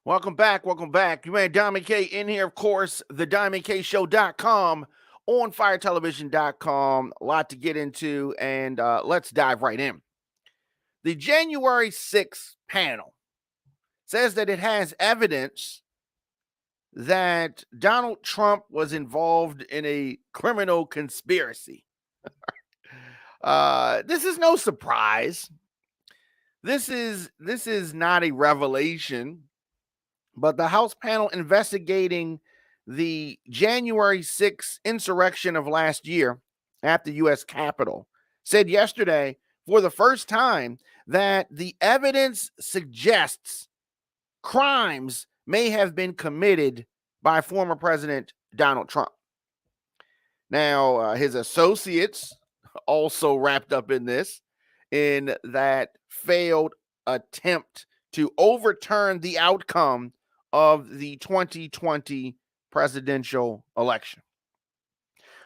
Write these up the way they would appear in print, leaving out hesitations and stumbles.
Welcome back. Welcome back. You man, Diamond K in here, of course, the DiamondKShow.com, on firetelevision.com. A lot to get into, and let's dive right in. The January 6th panel says that it has evidence that Donald Trump was involved in a criminal conspiracy. This is no surprise. This is not a revelation. But the House panel investigating the January 6th insurrection of last year at the U.S. Capitol said yesterday, for the first time, that the evidence suggests crimes may have been committed by former President Donald Trump. Now, his associates also wrapped up in this, in that failed attempt to overturn the outcome of the 2020 presidential election.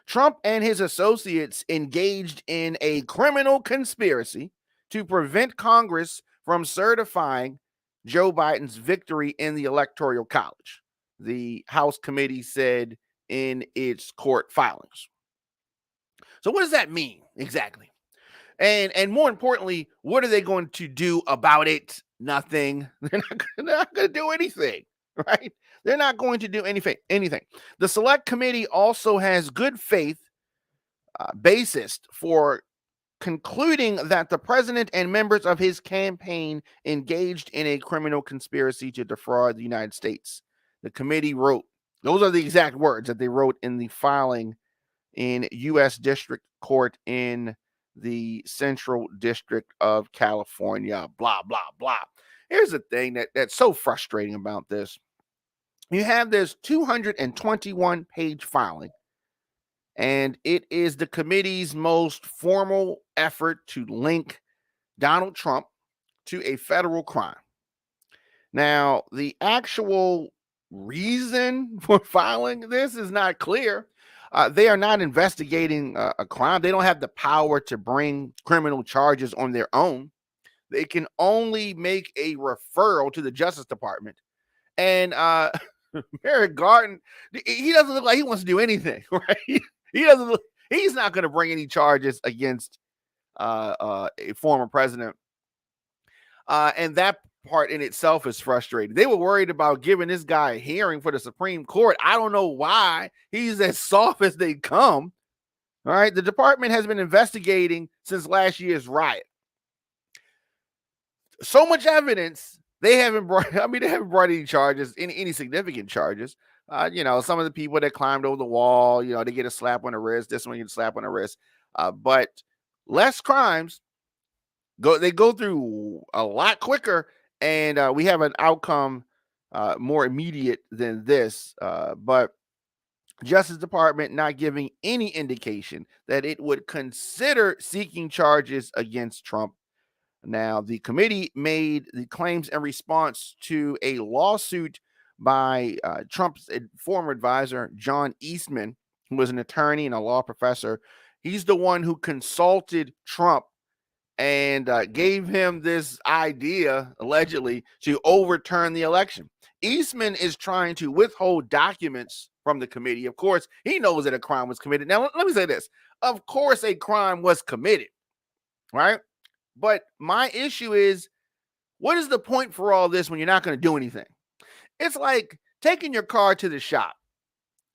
Trump and his associates engaged in a criminal conspiracy to prevent Congress from certifying Joe Biden's victory in the Electoral College, the House committee said in its court filings. So what does that mean exactly? And more importantly, what are they going to do about it? Nothing. They're not going to do anything, right? They're not going to do anything. The select committee also has good faith basis for concluding that the president and members of his campaign engaged in a criminal conspiracy to defraud the United States. The committee wrote, those are the exact words that they wrote in the filing in U.S. District Court in the Central District of California, blah, blah, blah. Here's the thing that's so frustrating about this. You have this 221-page filing, and it is the committee's most formal effort to link Donald Trump to a federal crime. Now, the actual reason for filing this is not clear. They are not investigating a crime. They don't have the power to bring criminal charges on their own. They can only make a referral to the Justice Department. And Merrick Garden, he doesn't look like he wants to do anything, right? He's not going to bring any charges against a former president. And that part in itself is frustrating. They were worried about giving this guy a hearing for the Supreme Court. I don't know why. He's as soft as they come. All right. The department has been investigating since last year's riot. So much evidence. They haven't brought any charges, any significant charges. Some of the people that climbed over the wall, they get a slap on the wrist. This one gets a slap on the wrist. But less crimes. They go through a lot quicker, and we have an outcome more immediate than this. But Justice Department not giving any indication that it would consider seeking charges against Trump. Now, the committee made the claims in response to a lawsuit by Trump's former advisor, John Eastman, who was an attorney and a law professor. He's the one who consulted Trump and gave him this idea, allegedly, to overturn the election. Eastman is trying to withhold documents from the committee. Of course, he knows that a crime was committed. Now, let me say this. Of course, a crime was committed, right? But my issue is, what is the point for all this when you're not going to do anything? It's like taking your car to the shop.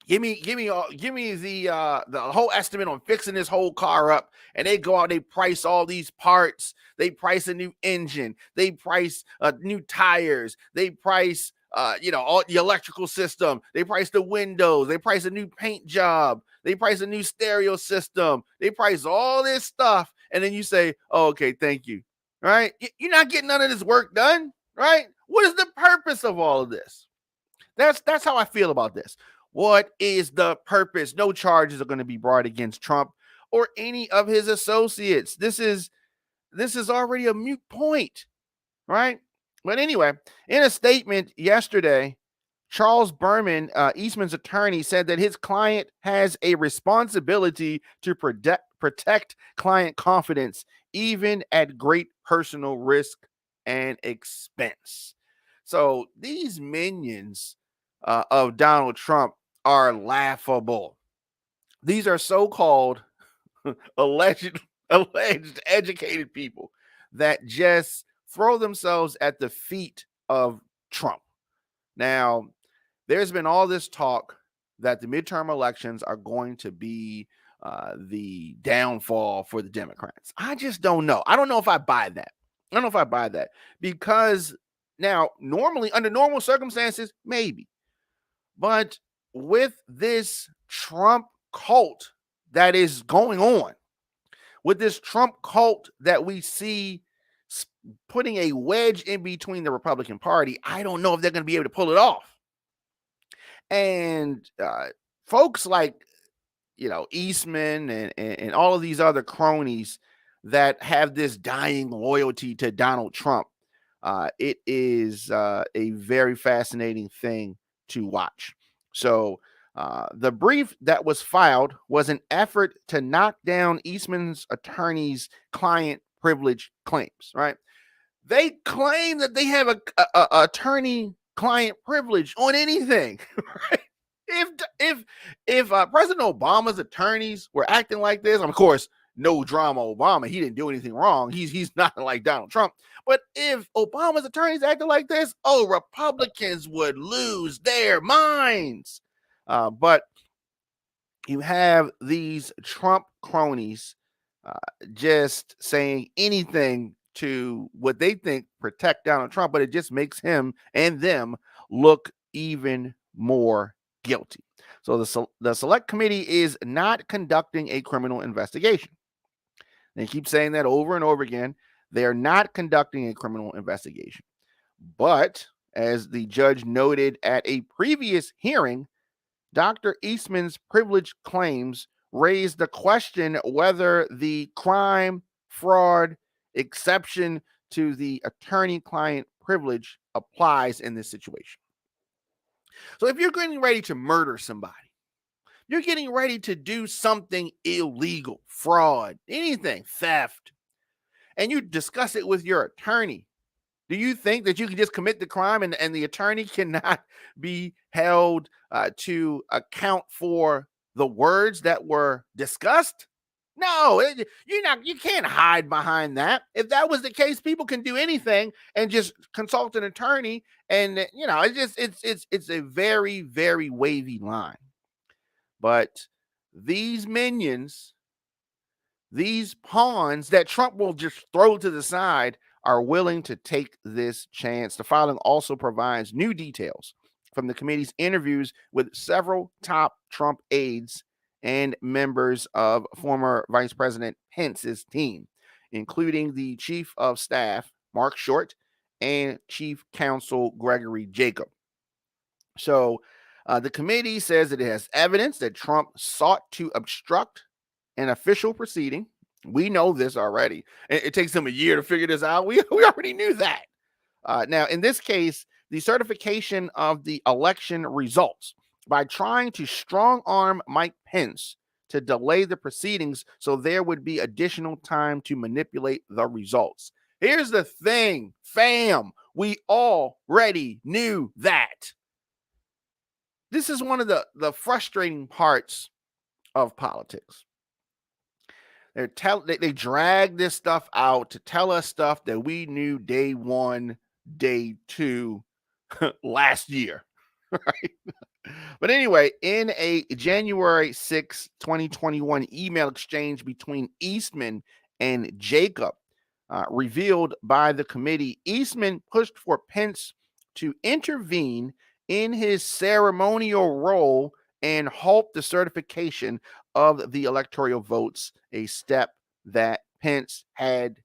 Give me the whole estimate on fixing this whole car up, and they go out, they price all these parts, they price a new engine, they price new tires, they price all the electrical system, they price the windows, they price a new paint job, they price a new stereo system, they price all this stuff, and then you say, "Oh, okay, thank you." Right? You're not getting none of this work done, right? What is the purpose of all of this? That's how I feel about this. What is the purpose? No charges are going to be brought against Trump or any of his associates. This is already a moot point, right? But anyway, in a statement yesterday, Charles Berman, Eastman's attorney, said that his client has a responsibility to protect client confidence, even at great personal risk and expense. So these minions of Donald Trump are laughable. These are so-called alleged alleged educated people that just throw themselves at the feet of Trump. Now, there's been all this talk that the midterm elections are going to be the downfall for the Democrats. I just don't know. I don't know if I buy that. I don't know if I buy that because now, normally, under normal circumstances, maybe. But with this Trump cult that is going on, with this Trump cult that we see putting a wedge in between the Republican Party, I don't know if they're going to be able to pull it off. And folks like, Eastman and all of these other cronies that have this dying loyalty to Donald Trump, it is a very fascinating thing to watch. So the brief that was filed was an effort to knock down Eastman's attorney's client privilege claims, right? They claim that they have a attorney-client privilege on anything, right? If President Obama's attorneys were acting like this, of course, no drama, Obama, he didn't do anything wrong. He's not like Donald Trump. But if Obama's attorneys acted like this, Republicans would lose their minds. But you have these Trump cronies just saying anything to what they think protect Donald Trump, but it just makes him and them look even more guilty. So the select committee is not conducting a criminal investigation. They keep saying that over and over again. They are not conducting a criminal investigation. But as the judge noted at a previous hearing, Dr. Eastman's privilege claims raised the question whether the crime, fraud exception to the attorney-client privilege applies in this situation. So if you're getting ready to murder somebody, you're getting ready to do something illegal, fraud, anything, theft, and you discuss it with your attorney, do you think that you can just commit the crime and the attorney cannot be held to account for the words that were discussed? No, you can't hide behind that. If that was the case, people can do anything and just consult an attorney, and it's a very, very wavy line. But these minions, these pawns that Trump will just throw to the side, are willing to take this chance. The filing also provides new details from the committee's interviews with several top Trump aides and members of former Vice President Pence's team, including the Chief of Staff, Mark Short, and Chief Counsel Gregory Jacob. So the committee says that it has evidence that Trump sought to obstruct an official proceeding. We know this already. It takes them a year to figure this out. We already knew that. Now, in this case, the certification of the election results by trying to strong arm Mike Pence to delay the proceedings so there would be additional time to manipulate the results. Here's the thing, fam. We already knew that. This is one of the frustrating parts of politics. They drag this stuff out to tell us stuff that we knew day one, day two, last year, right? But anyway, in a January 6, 2021 email exchange between Eastman and Jacob, revealed by the committee, Eastman pushed for Pence to intervene in his ceremonial role and halt the certification of the electoral votes, a step that Pence had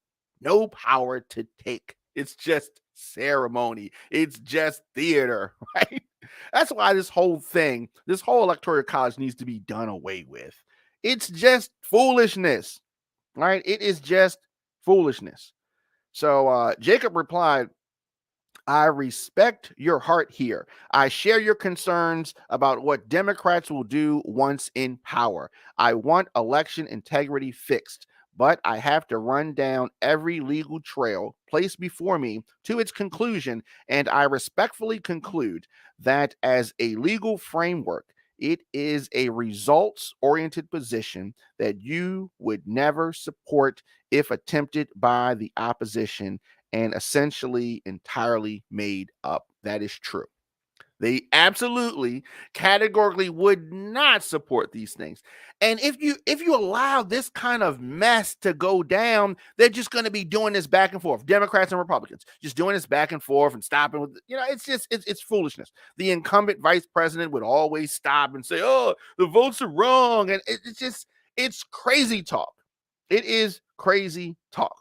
no power to take. It's just ceremony. It's just theater, right? That's why this whole Electoral College needs to be done away with. It's just foolishness, right? It is just foolishness. So Jacob replied, I respect your heart here. I share your concerns about what Democrats will do once in power. I want election integrity fixed. but I have to run down every legal trail placed before me to its conclusion, and I respectfully conclude that as a legal framework, it is a results oriented position that you would never support if attempted by the opposition and essentially entirely made up. That is true. They absolutely categorically would not support these things. And if you allow this kind of mess to go down, they're just going to be doing this back and forth. Democrats and Republicans just doing this back and forth and stopping with, it's just it's foolishness. The incumbent vice president would always stop and say, "Oh, the votes are wrong." And it's crazy talk. It is crazy talk.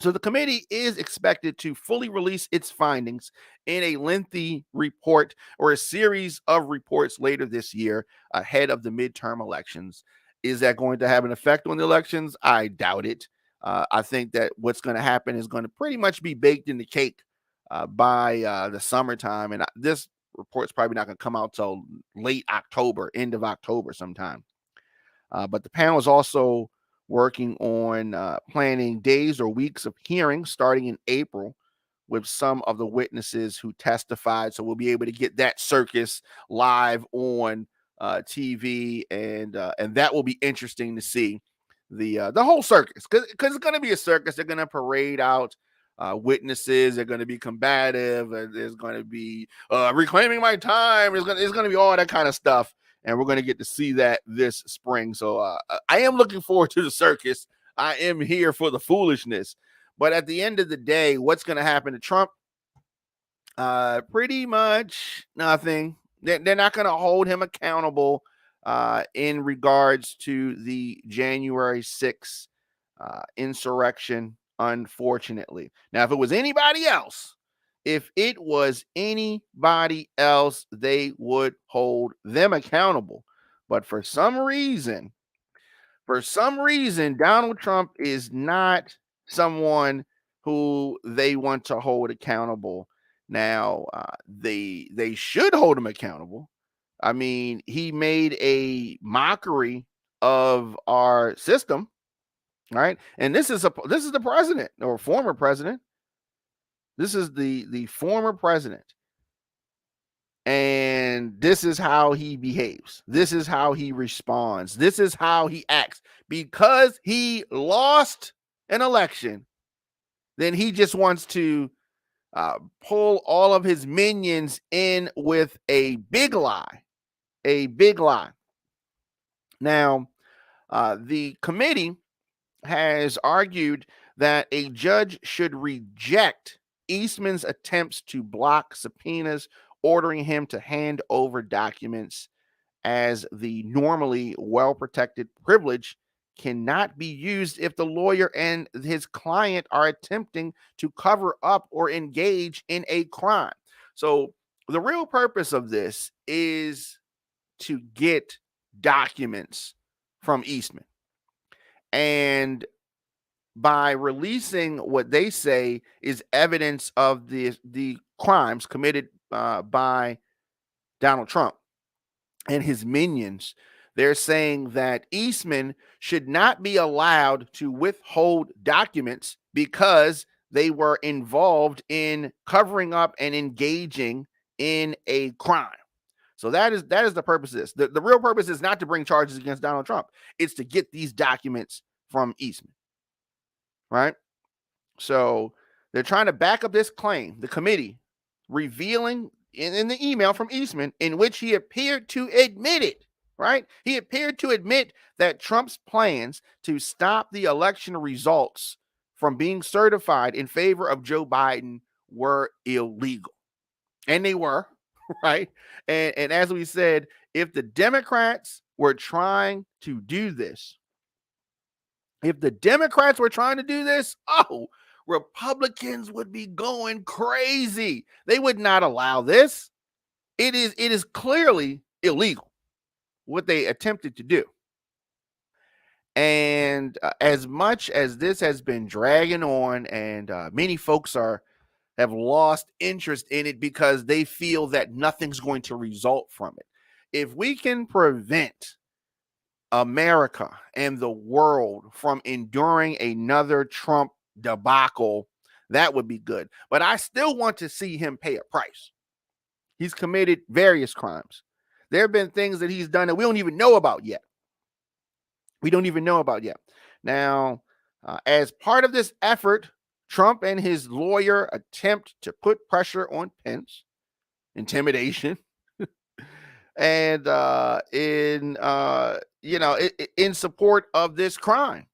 So the committee is expected to fully release its findings in a lengthy report or a series of reports later this year ahead of the midterm elections. Is that going to have an effect on the elections? I doubt it. I think that what's going to happen is going to pretty much be baked in the cake by the summertime. And this report's probably not going to come out till late October, end of October sometime. But the panel is also working on planning days or weeks of hearings starting in April with some of the witnesses who testified. So we'll be able to get that circus live on TV, and that will be interesting to see the whole circus, because it's going to be a circus. They're going to parade out witnesses. They're going to be combative. There's going to be reclaiming my time. It's going to be all that kind of stuff. And we're going to get to see that this spring. So I am looking forward to the circus. I am here for the foolishness. But at the end of the day, what's going to happen to Trump? Pretty much nothing. They're not going to hold him accountable in regards to the January 6th insurrection, unfortunately. Now, if it was anybody else, they would hold them accountable. But for some reason, Donald Trump is not someone who they want to hold accountable. Now, they should hold him accountable. I mean, he made a mockery of our system, right? And this is the president or former president. This is the former president. And this is how he behaves. This is how he responds. This is how he acts. Because he lost an election, then he just wants to pull all of his minions in with a big lie. A big lie. Now, the committee has argued that a judge should reject Eastman's attempts to block subpoenas, ordering him to hand over documents, as the normally well-protected privilege cannot be used if the lawyer and his client are attempting to cover up or engage in a crime. So the real purpose of this is to get documents from Eastman. And by releasing what they say is evidence of the crimes committed by Donald Trump and his minions, they're saying that Eastman should not be allowed to withhold documents because they were involved in covering up and engaging in a crime. So that is the purpose of this. The real purpose is not to bring charges against Donald Trump. It's to get these documents from Eastman, right? So they're trying to back up this claim, the committee revealing in the email from Eastman, in which he appeared to admit it, right? He appeared to admit that Trump's plans to stop the election results from being certified in favor of Joe Biden were illegal. And they were, right? And as we said, if the Democrats were trying to do this, oh, Republicans would be going crazy. They would not allow this. It is clearly illegal what they attempted to do. And as much as this has been dragging on, and many folks have lost interest in it because they feel that nothing's going to result from it. If we can prevent America and the world from enduring another Trump debacle, that would be good. But I still want to see him pay a price. He's committed various crimes. There have been things that he's done that we don't even know about yet. Now, as part of this effort, Trump and his lawyer attempt to put pressure on Pence, intimidation, and in support of this crime.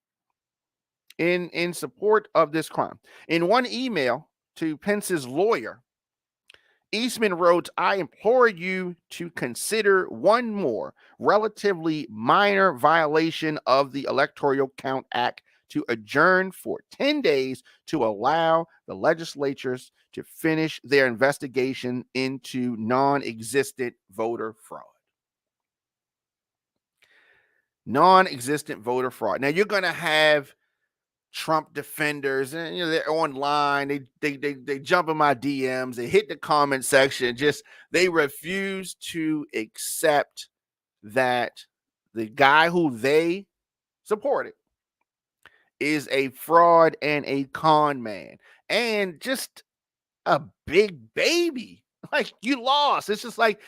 In support of this crime. In one email to Pence's lawyer, Eastman wrote, "I implore you to consider one more relatively minor violation of the Electoral Count Act to adjourn for 10 days to allow the legislatures to finish their investigation into non-existent voter fraud." Non-existent voter fraud. Now, you're going to have Trump defenders, and they're online. They jump in my DMs. They hit the comment section. They refuse to accept that the guy who they supported is a fraud and a con man, and just a big baby. Like, you lost. It's just like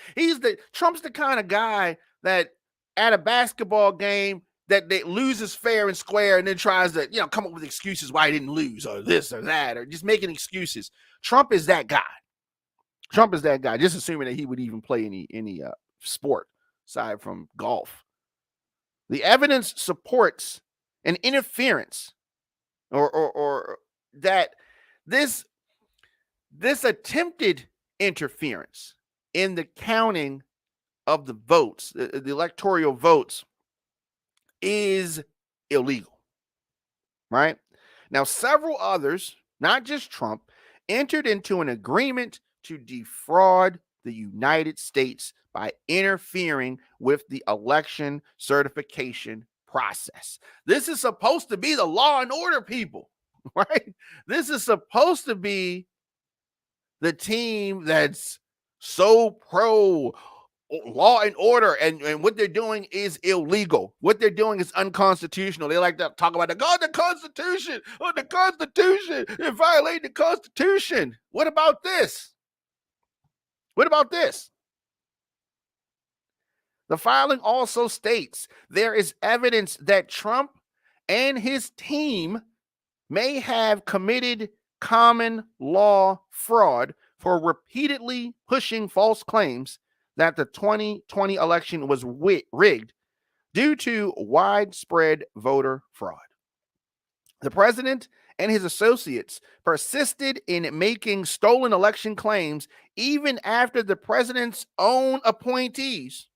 Trump's the kind of guy that at a basketball game that loses fair and square and then tries to, come up with excuses why he didn't lose or this or that, or just making excuses. Trump is that guy. Just assuming that he would even play any sport aside from golf. The evidence supports an interference or that this attempted interference in the counting of the votes, the electoral votes, is illegal, right? Now, several others, not just Trump, entered into an agreement to defraud the United States by interfering with the election certification process. This is supposed to be the law and order people, right? This is supposed to be the team that's so pro law and order, and what they're doing is illegal. What they're doing is unconstitutional. They like to talk about the Constitution, the Constitution, they're violating the Constitution. What about this? The filing also states there is evidence that Trump and his team may have committed common law fraud for repeatedly pushing false claims that the 2020 election was rigged due to widespread voter fraud. The president and his associates persisted in making stolen election claims even after the president's own appointees,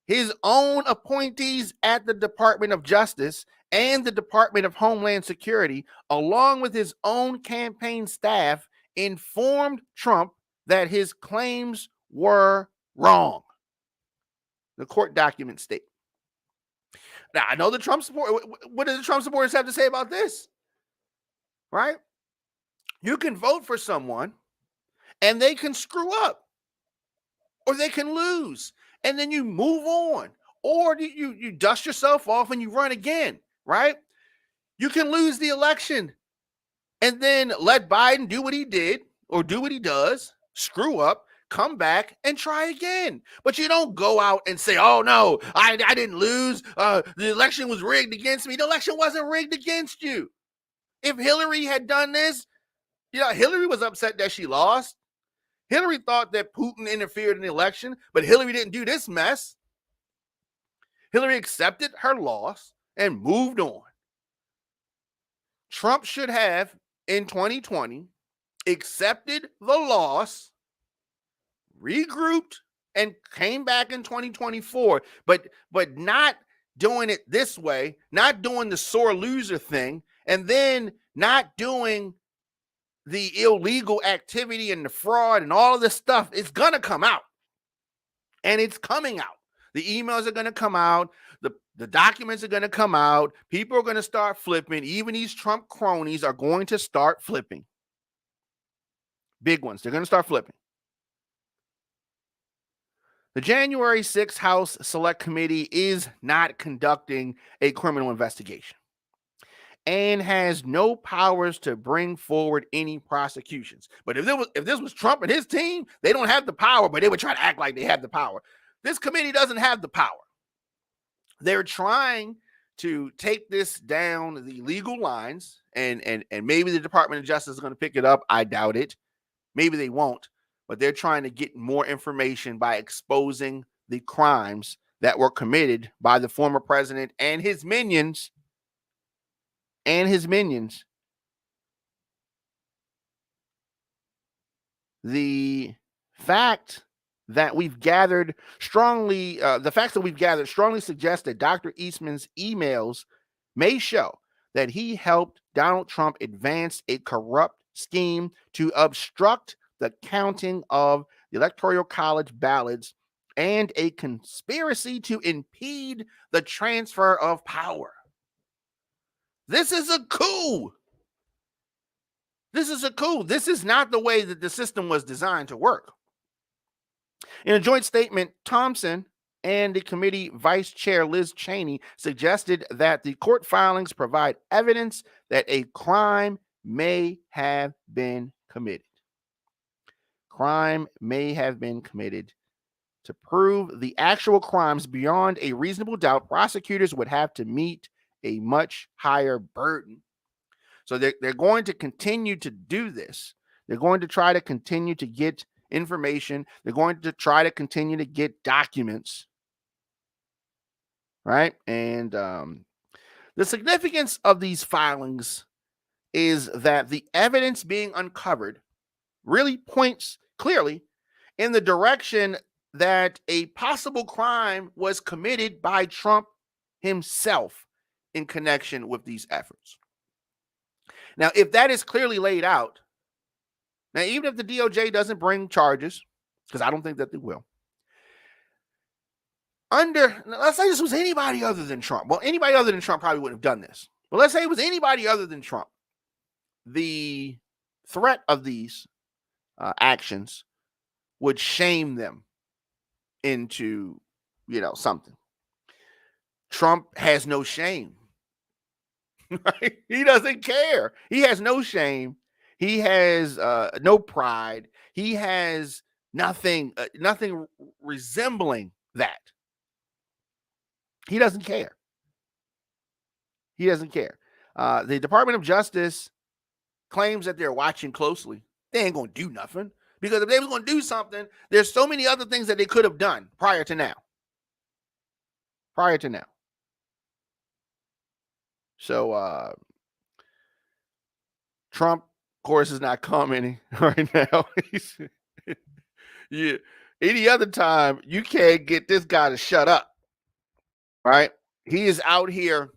his own appointees at the Department of Justice and the Department of Homeland Security, along with his own campaign staff, informed Trump that his claims were wrong. The court documents state. Now, I know the Trump support. What do the Trump supporters have to say about this? Right? You can vote for someone and they can screw up or they can lose, and then you move on, or you dust yourself off and you run again, right? You can lose the election and then let Biden do what he did or do what he does, screw up, come back and try again. But you don't go out and say, "Oh no, I didn't lose. The election was rigged against me." The election wasn't rigged against you. If Hillary had done this, Hillary was upset that she lost. Hillary thought that Putin interfered in the election, but Hillary didn't do this mess. Hillary accepted her loss and moved on. Trump should have, in 2020, accepted the loss, regrouped, and came back in 2024, but not doing it this way, not doing the sore loser thing, and then not doing the illegal activity and the fraud and all of this stuff. It's going to come out, and it's coming out. The emails are going to come out. The documents are going to come out. People are going to start flipping. Even these Trump cronies are going to start flipping. Big ones. They're going to start flipping. The January 6th House Select Committee is not conducting a criminal investigation and has no powers to bring forward any prosecutions. But if this was Trump and his team, they don't have the power, but they would try to act like they have the power. This committee doesn't have the power. They're trying to take this down the legal lines, and maybe the Department of Justice is going to pick it up. I doubt it. Maybe they won't, but they're trying to get more information by exposing the crimes that were committed by the former president and his minions. The fact that we've gathered strongly, suggest that Dr. Eastman's emails may show that he helped Donald Trump advance a corrupt scheme to obstruct the counting of the Electoral College ballots and a conspiracy to impede the transfer of power. This is a coup. This is a coup. This is not the way that the system was designed to work. In a joint statement, Thompson and the committee vice chair Liz Cheney suggested that the court filings provide evidence that a crime may have been committed. Crime may have been committed. To prove the actual crimes beyond a reasonable doubt, prosecutors would have to meet a much higher burden. So they're going to continue to do this. They're going to try to continue to get information. They're going to try to continue to get documents. Right? And the significance of these filings is that the evidence being uncovered really points clearly in the direction that a possible crime was committed by Trump himself in connection with these efforts. Now, if that is clearly laid out, now even if the DOJ doesn't bring charges, because I don't think that they will, let's say this was anybody other than Trump. Well, anybody other than Trump probably wouldn't have done this. But let's say it was anybody other than Trump. The threat of these actions would shame them into, something. Trump has no shame. Right? He doesn't care. He has no shame. He has no pride. He has nothing resembling that. He doesn't care. He doesn't care. The Department of Justice claims that they're watching closely. They ain't going to do nothing, because if they were going to do something, there's so many other things that they could have done prior to now. So Trump, of course, is not commenting right now. Yeah. Any other time, you can't get this guy to shut up. Right? He is out here.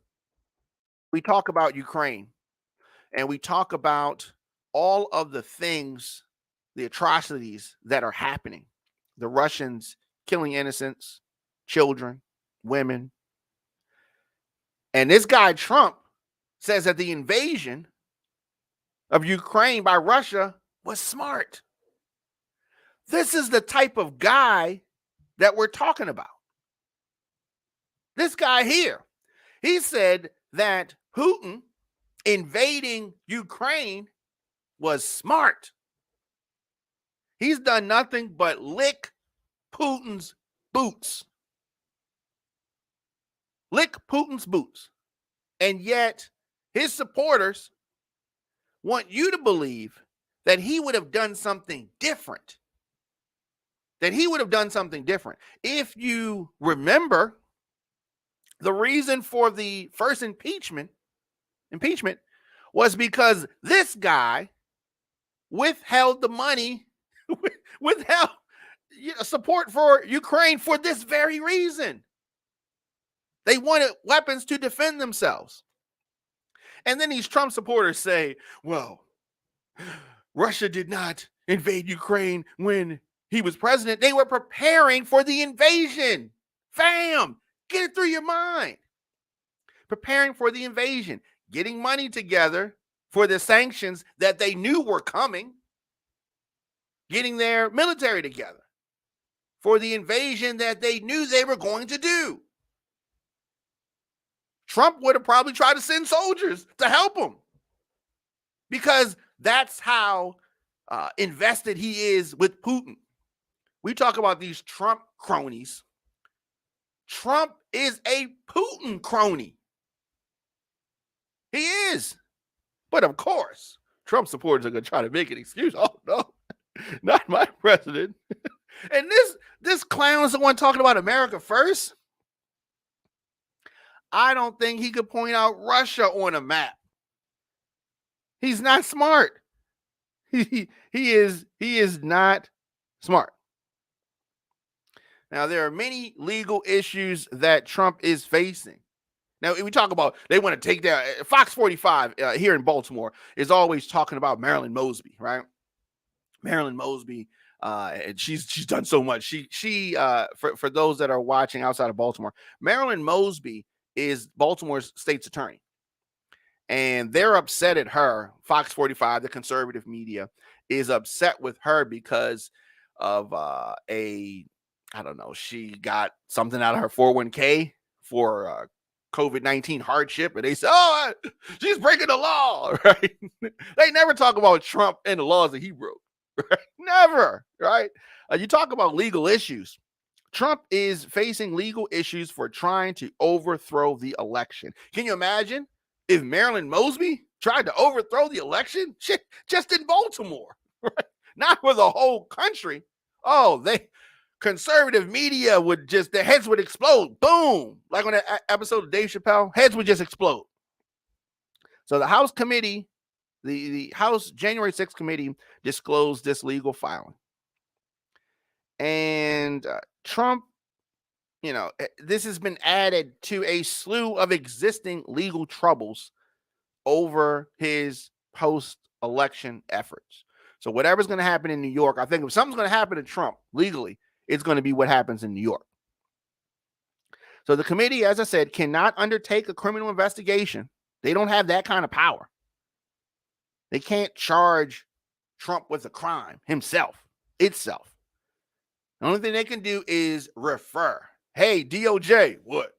We talk about Ukraine, and we talk about all of the things, the atrocities that are happening. The Russians killing innocents, children, women. And this guy, Trump, says that the invasion of Ukraine by Russia was smart. This is the type of guy that we're talking about. This guy here, he said that Putin invading Ukraine was smart. He's done nothing but lick Putin's boots. Lick Putin's boots. And yet his supporters want you to believe that he would have done something different. If you remember, the reason for the first impeachment was because this guy withheld the money, withheld support for Ukraine for this very reason. They wanted weapons to defend themselves. And then these Trump supporters say, well, Russia did not invade Ukraine when he was president. They were preparing for the invasion. Fam, get it through your mind. Preparing for the invasion, getting money together for the sanctions that they knew were coming, getting their military together for the invasion that they knew they were going to do. Trump would have probably tried to send soldiers to help him, because that's how invested he is with Putin. We talk about these Trump cronies. Trump is a Putin crony. He is. But of course, Trump supporters are going to try to make an excuse. Oh, no, not my president. And this clown is the one talking about America first. I don't think he could point out Russia on a map. He's not smart. He is not smart. Now, there are many legal issues that Trump is facing. Now, we talk about they want to take down Fox 45 here in Baltimore is always talking about Marilyn Mosby, right? Marilyn Mosby, and she's done so much. She for those that are watching outside of Baltimore, Marilyn Mosby is Baltimore's state's attorney, and they're upset at her. Fox 45, the conservative media, is upset with her because of I don't know, she got something out of her 401k for COVID-19 hardship, and they say, oh, she's breaking the law, right? They never talk about Trump and the laws that he broke, right? Never, right? You talk about legal issues. Trump is facing legal issues for trying to overthrow the election. Can you imagine if Marilyn Mosby tried to overthrow the election? Shit, just in Baltimore, right? Not for the whole country. Oh, conservative media would just, their heads would explode. Boom. Like on that episode of Dave Chappelle, heads would just explode. So the House committee, the House January 6th committee disclosed this legal filing. And Trump, this has been added to a slew of existing legal troubles over his post-election efforts. So whatever's going to happen in New York, I think if something's going to happen to Trump legally, it's going to be what happens in New York. So the committee, as I said, cannot undertake a criminal investigation. They don't have that kind of power. They can't charge Trump with a crime itself. The only thing they can do is refer. Hey, DOJ, what?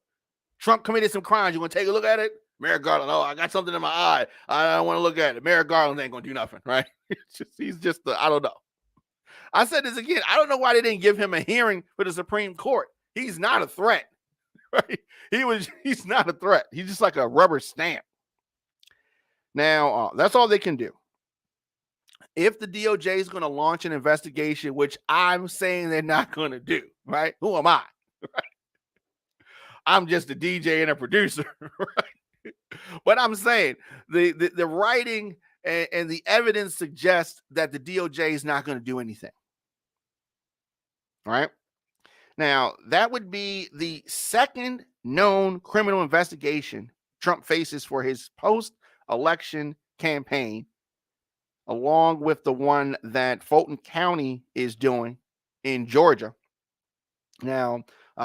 Trump committed some crimes. You want to take a look at it? Merrick Garland, oh, I got something in my eye. I don't want to look at it. Merrick Garland ain't going to do nothing, right? He's just, I don't know. I said this again. I don't know why they didn't give him a hearing for the Supreme Court. He's not a threat, right? He's not a threat. He's just like a rubber stamp. Now, that's all they can do. If the DOJ is going to launch an investigation, which I'm saying they're not going to do, right? Who am I? Right? I'm just a DJ and a producer, right? But I'm saying the writing and the evidence suggests that the DOJ is not going to do anything. Right? Now, that would be the second known criminal investigation Trump faces for his post-election campaign, along with the one that Fulton County is doing in Georgia. Now,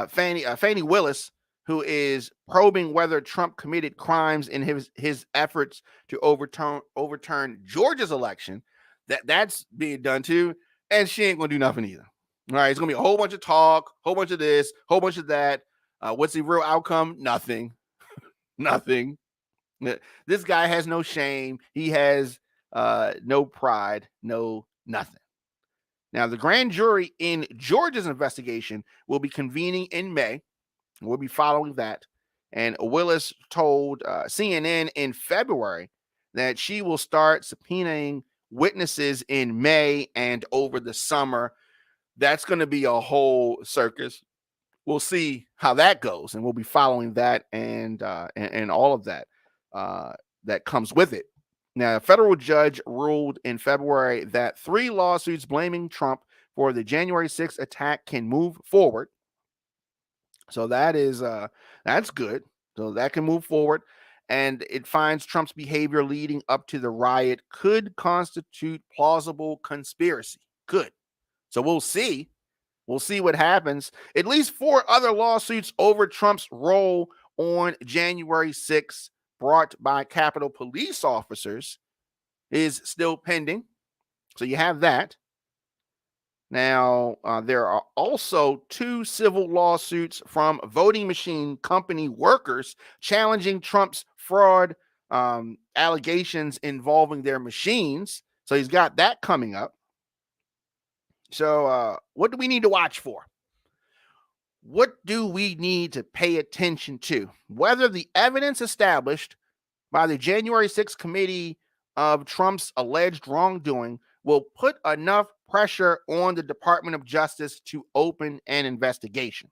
Fani Willis, who is probing whether Trump committed crimes in his efforts to overturn Georgia's election, that's being done too, and she ain't gonna do nothing either. All right, it's gonna be a whole bunch of talk, whole bunch of this, whole bunch of that. What's the real outcome? Nothing. Nothing. This guy has no shame. He has no pride, no nothing. Now, the grand jury in Georgia's investigation will be convening in May. We'll be following that. And Willis told CNN in February that she will start subpoenaing witnesses in May and over the summer. That's going to be a whole circus. We'll see how that goes, and we'll be following that and all of that that comes with it. Now, a federal judge ruled in February that 3 lawsuits blaming Trump for the January 6th attack can move forward. So that is that's good. So that can move forward, and it finds Trump's behavior leading up to the riot could constitute plausible conspiracy. Good. So we'll see. We'll see what happens. At least 4 other lawsuits over Trump's role on January 6th, brought by Capitol police officers, is still pending. So you have that. Now, there are also 2 civil lawsuits from voting machine company workers challenging Trump's fraud allegations involving their machines. So he's got that coming up. So what do we need to watch for? What do we need to pay attention to? Whether the evidence established by the January 6th committee of Trump's alleged wrongdoing will put enough pressure on the Department of Justice to open an investigation.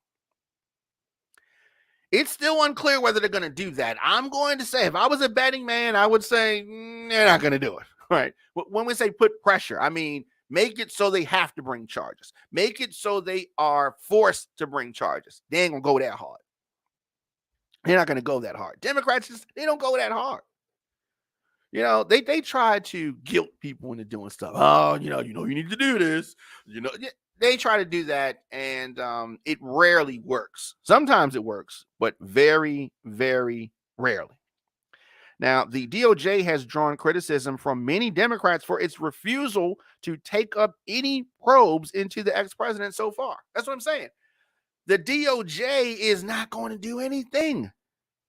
It's still unclear whether they're going to do that. I'm going to say, if I was a betting man, I would say they're not going to do it. Right? When we say put pressure, I mean make it so they have to bring charges. Make it so they are forced to bring charges. They ain't going to go that hard. They're not going to go that hard. Democrats, they don't go that hard. You know, they try to guilt people into doing stuff. Oh, you need to do this. They try to do that, and it rarely works. Sometimes it works, but very, very rarely. Now, the DOJ has drawn criticism from many Democrats for its refusal to take up any probes into the ex-president so far. That's what I'm saying. The DOJ is not going to do anything.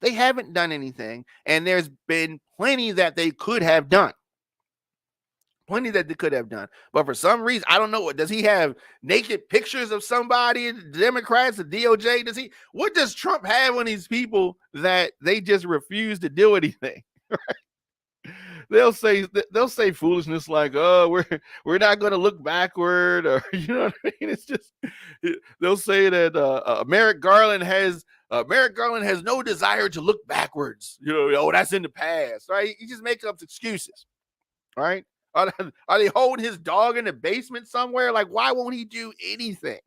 They haven't done anything, and there's been plenty that they could have done. But for some reason, I don't know. Does he have naked pictures of somebody, the Democrats, the DOJ? What does Trump have on these people that they just refuse to do anything? Right? They'll say foolishness like, "Oh, we're not going to look backward," or you know what I mean. It's just they'll say that Merrick Garland has no desire to look backwards. That's in the past, right? He just makes up excuses, right? Are they holding his dog in the basement somewhere? Like, why won't he do anything?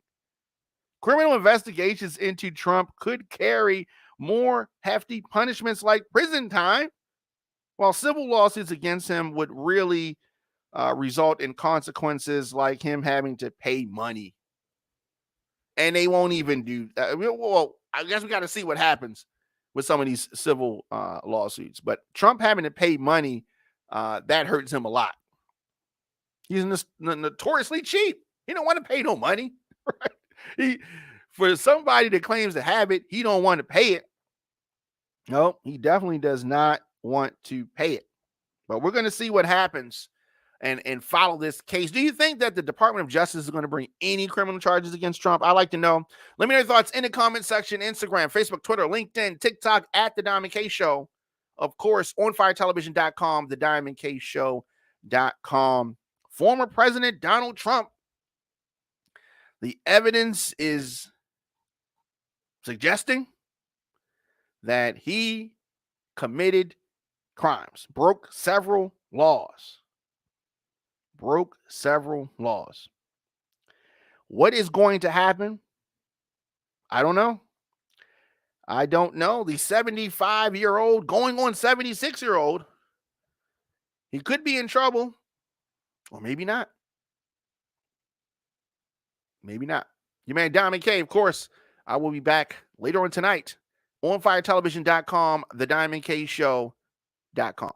Criminal investigations into Trump could carry more hefty punishments like prison time, while civil lawsuits against him would really result in consequences like him having to pay money. And they won't even do that. Well, I guess we got to see what happens with some of these civil lawsuits. But Trump having to pay money, that hurts him a lot. He's notoriously cheap. He don't want to pay no money. Right? For somebody that claims to have it, he don't want to pay it. No, he definitely does not want to pay it. But we're going to see what happens and follow this case. Do you think that the Department of Justice is going to bring any criminal charges against Trump? I'd like to know. Let me know your thoughts in the comment section. Instagram, Facebook, Twitter, LinkedIn, TikTok, at The Diamond K Show. Of course, onfiretelevision.com, thediamondkshow.com. Former President Donald Trump. The evidence is suggesting that he committed crimes, broke several laws. What is going to happen? I don't know. The 75-year-old going on 76-year-old, he could be in trouble, or maybe not. Your man Diamond K, of course, I will be back later on tonight on firetelevision.com, thediamondkshow.com.